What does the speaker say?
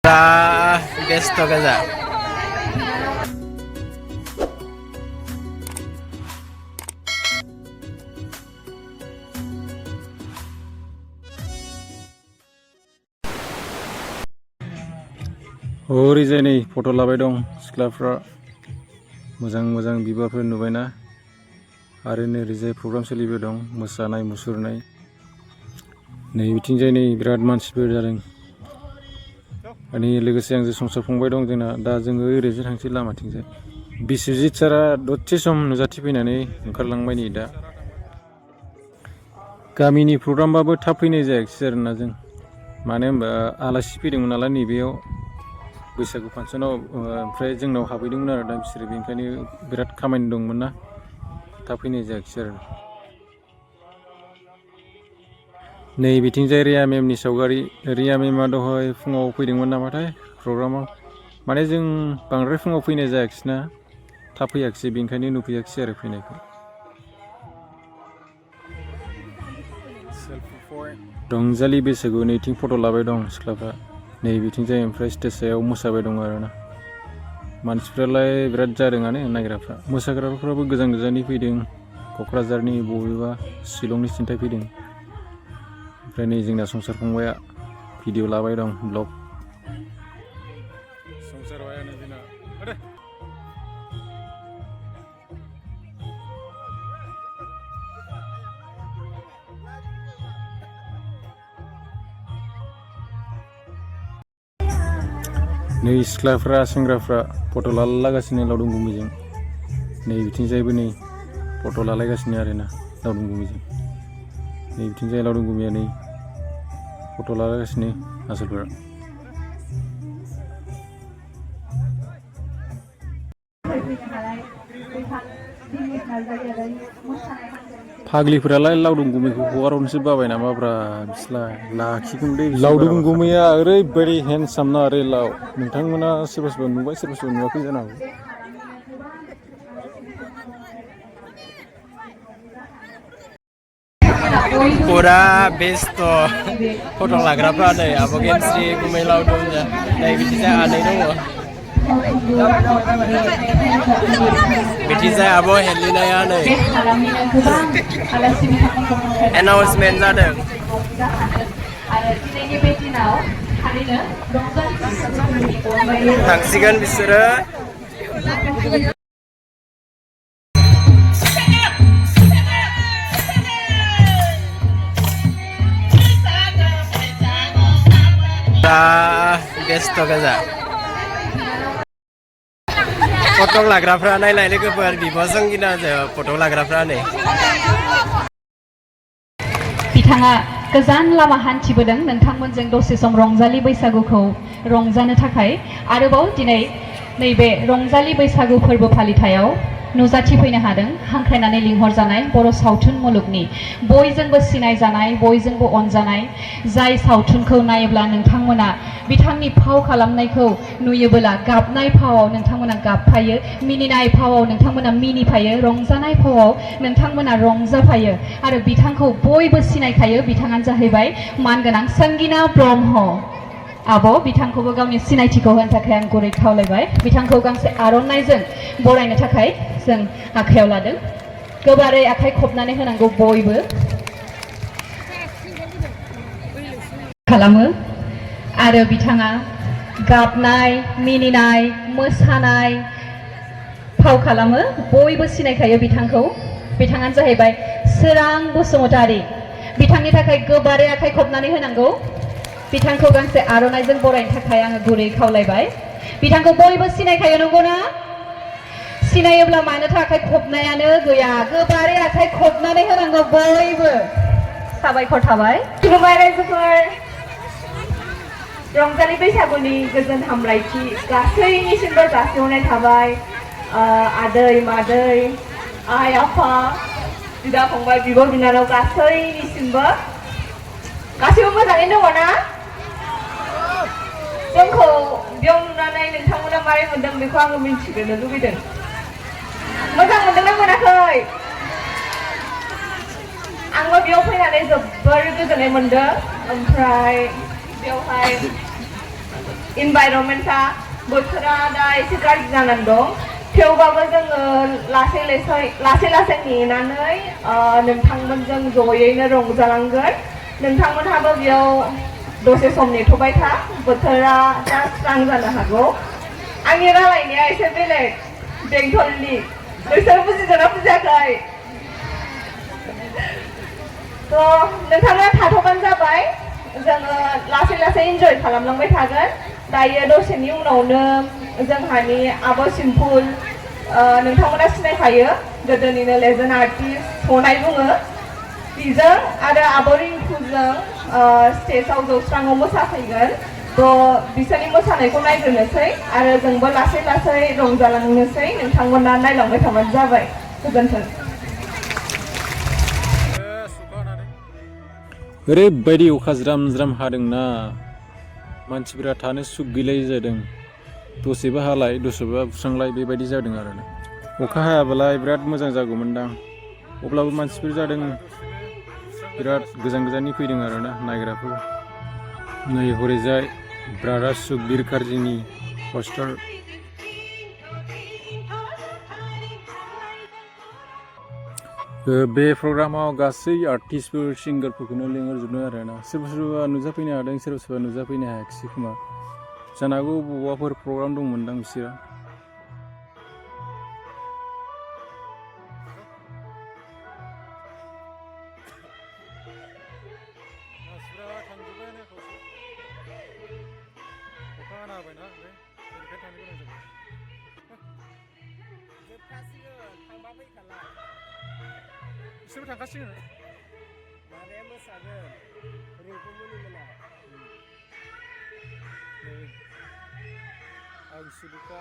Besto gaza. ओरैजाय नै फट' लाबाय दं सिख्लाफ्रा मोजां बिबारफोर नुबायना आरो नैरैजाय प्रग्राम सोलिबाय दं मोसानाय मुसुरनाय नै बिथिंजाय नै बिराद मानसिफोर जादों आरो लोगोसे आंजों संसार फंबाय दं जोंना दा जोङो ओरैजाय थांसै लामाथिंजाय बिस्वजित सारा दसे सम नुजाथिफैनानै ओंखारलांबाय नै दा गामिनि प्रग्रामबाबो थाब फैनाय जायाखिसै आरोना जों मानो होनबा आलासि फैदोंमोन नालाय नैबेयाव बैसागु फांसनाव ओमफ्राय जोंनाव हाबैदोंमोन आरो दा बिसोरो बेनिखायनो बिराद खामानि दंमोन ना थाब फैनाय जायाखिसै आरो नै बिथिंजाय रिया मेमनि सावगारि रिया मेमा दहाय फुङाव फैदोंमोन नामाथाय प्रग्रामाव माने जों बांद्राय फुङाव फैनाय जायाखिसै ना थाब फैयाखिसै बेनिखायनो नुफैयाखिसै आरो फैनायखौ रंजालि बैसागु नैथिं फट' लाबाय दं सिख्लाफ्रा नै बिथिंजाय ओमफ्राय स्टेज सायाव मोसाबाय दं आरोना मानसिफ्रालाय बिराद जादोंआनो नायग्राफ्रा मोसाग्राफ्राबो गोजान गोजाननि फैदों क'क्राझारनि बबेबा शिलंनि सिन्थाय फैदों ओमफ्राय नै जोंना संसार फंबाया भिडिअ लाबाय दं ब्लग संसार भायानो जोंना नै सिख्लाफ्रा सेंग्राफ्रा फट' लालागासिनो लावदुम गुमैजों नै बिथिंजायबो नै फट' लालायगासिनो आरोना लावदुम गुमैजों नै बिथिंजाय लावदुम गुमैया नै फट' लालागासिनो आसोलफोरा फाग्लिफोरालाय लावदुम गुमैखौ हगारहरनोसो बाबाय नामाब्रा बिसोरलाय लाखिगोन दे लावदुम गुमैया ओरैबायदि हेन्डसाम ना ओरै लाव नोंथांमोना सोरबा नुबाय सोरबा नुवाखै जानो हागौ Pura besto foto लाग्राफ्रा नै आब' गेमस्रि गुमै लावदुम नै बिथिंजाय आनै दङ बिथिंजाय आब' हेलिनाया नै एनाउन्समेन्ट जादों थांसिगोन बिसोरो बेस्थ' गोजा फट' लाग्राफ्रा नायलाय लोगोफोर बिब' संगिना फट' लाग्राफ्रा नै बिथाङा गोजान लामा हान्थिबोदों नोंथांमोनजों दसे सम रंजालि बैसागुखौ रंजानो थाखाय आरोबाव दिनै नैबे रंजालि बैसागु फोरबो फालिथायाव नुजाथिफैनो हादों हांख्रायनानै लिंहरजानाय बर' सावथुन मुलुगनि बयजोंबो सिनायजानाय बयजोंबो अनजानाय जाय सावथुनखौ नायोब्ला नोंथांमोना बिथांनि फाव खालामनायखौ नुयोबोला गाबनाय फावाव नोंथांमोना गाबफायो मिनिनाय फावाव नोंथांमोना मिनिफायो रंजानाय फावाव नोंथांमोना रंजाफायो आरो बिथांखौ बयबो सिनायखायो बिथाङानो जाहैबाय मानगोनां संगिना ब्रह्म आब' बिथांखौबो गावनि सिनायथिखौ होनो थाखाय आं गुरै खावलायबाय बिथांखौ गांसे आर'नाइजों बरायनो थाखाय जों आखायाव लादों गोबारै आखाइ खबनानै होनांगौ बयबो खालामो आरो बिथाङा गाबनाय मिनिनाय मोसानाय फाव खालामो बयबो सिनायखायो बिथांखौ बिथाङानो जाहैबाय सोरां बसुमतारी बिथांनि थाखाय गोबारै आखाइ खबनानै होनांगौ बिथांखौ गांसे आर'नाइजों बरायनो थाखाय आङो गुरै खावलायबाय बिथांखौ बयबो सिनायखायो नंगौना सिनायोब्ला मानोथो आखाइ खबनायानो गैया गोबारै आखाइ खबनानै होनांगौ बयबो साबायखर थाबाय खुलुमबाय रायजोफोर रंजालि बैसागुनि गोजोन हामलायथि गासैनिसिमबो जासिहरनाय थाबाय आदै मादै आइ आफा बिदा फंबाय बिब' बिनानाव गासैनिसिमबो गासैबो मोजाङैनो दङ ना जोंखौ बेयाव नुनानै नोंथांमोना मारै मोनदों बेखौ आङो मिन्थिनो लुबैदों मोजां मोनदोंना मोनाखै आंबो बेयाव फैनानै जोबोर गोजोननाय मोनदों ओमफ्राय बेवहाय इनभाइरनमेन्टआ बोथोरा दा एसे गाज्रि जानानै दं थेवबाबो जोङो लासै लासै नेनानै नोंथांमोनजों जयैनो रंजालांगोन नोंथांमोनहाबो बेयाव दसे सम नेथ'बाय था बोथोरा दा स्रां जानो हागौ आंनि रायलायनाया एसे बेलेग बेंटलनि नोंसोर बुजिदोंना बुजियाखै थ' नोंथाङा थाथ'बानो जाबाय जोङो लासै इन्जय खालामलांबाय थागोन दायो दसेनि उनावनो जोंहानि आब' सिम्पुल नोंथांमोना सिनायखायो गोदोनिनो लेजेन्ड आर्टिस्ट सनाय बुङो बिजों आरो आब' रिंकुजों स्टेजआव जौस्राङाव मोसाफैगोन थ' बिसोरनि मोसानायखौ नायग्रोनोसै आरो जोंबो लासै रंजालांनोसै नोंथांमोना नायलांबाय थाबानो जाबाय गोजोन्थों ओरैबायदि अखा ज्राम ज्राम हादोंना मानसिफोरा थानो सुख गैलायै जादों दसेबो हालाय दसेबो बुस्रांलाय बेबायदि जादों आरोना अखा हायाबालाय बिराद मोजां जागौमोनदां अब्लाबो मानसिफोर जादों बिराद गोजाननि फैदों आरोना नायग्राफोर नै हरैजाय ब्रादार सुखबीर कार्जीनि पस्टार बे प्रग्रामाव गासै आर्टिस्टफोर सिंगारफोरखौनो लिंहरजोबदों आरोना सोरबा नुजाफैनो हादों सोरबा नुजाफैनो हायाखिसै खोमा जानो हागौ बबावबाफोर प्रग्राम दंमोनदां बिसोरा बिसोरबो थांखासिगोन माबाया मोसागोन रिंकु मोना आं सुदुखा